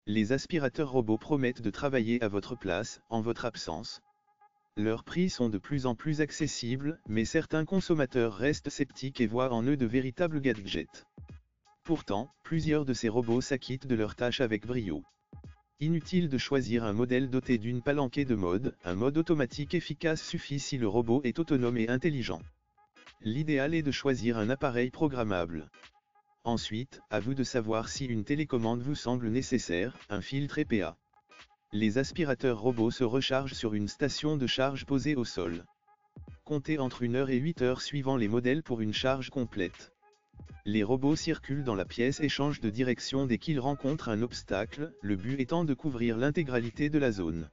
Les aspirateurs robots promettent de travailler à votre place, en votre absence. Leurs prix sont de plus en plus accessibles, mais certains consommateurs restent sceptiques et voient en eux de véritables gadgets. Pourtant, plusieurs de ces robots s'acquittent de leurs tâches avec brio. Inutile de choisir un modèle doté d'une palanquée de mode, un mode automatique efficace suffit si le robot est autonome et intelligent. L'idéal est de choisir un appareil programmable. Ensuite, à vous de savoir si une télécommande vous semble nécessaire, un filtre EPA. Les aspirateurs robots se rechargent sur une station de charge posée au sol. Comptez entre 1 heure et 8 heures suivant les modèles pour une charge complète. Les robots circulent dans la pièce et changent de direction dès qu'ils rencontrent un obstacle, le but étant de couvrir l'intégralité de la zone.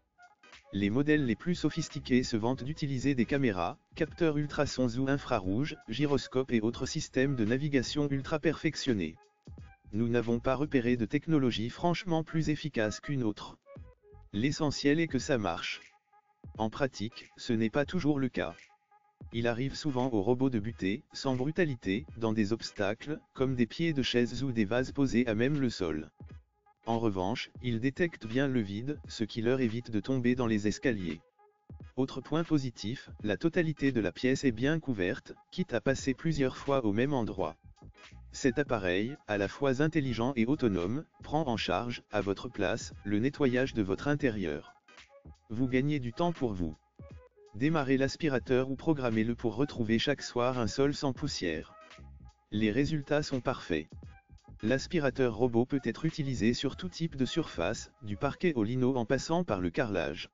Les modèles les plus sophistiqués se vantent d'utiliser des caméras, capteurs ultrasons ou infrarouges, gyroscopes et autres systèmes de navigation ultra perfectionnés. Nous n'avons pas repéré de technologie franchement plus efficace qu'une autre. L'essentiel est que ça marche. En pratique, ce n'est pas toujours le cas. Il arrive souvent aux robots de buter, sans brutalité, dans des obstacles, comme des pieds de chaises ou des vases posés à même le sol. En revanche, ils détectent bien le vide, ce qui leur évite de tomber dans les escaliers. Autre point positif, la totalité de la pièce est bien couverte, quitte à passer plusieurs fois au même endroit. Cet appareil, à la fois intelligent et autonome, prend en charge, à votre place, le nettoyage de votre intérieur. Vous gagnez du temps pour vous. Démarrez l'aspirateur ou programmez-le pour retrouver chaque soir un sol sans poussière. Les résultats sont parfaits. L'aspirateur robot peut être utilisé sur tout type de surface, du parquet au lino en passant par le carrelage.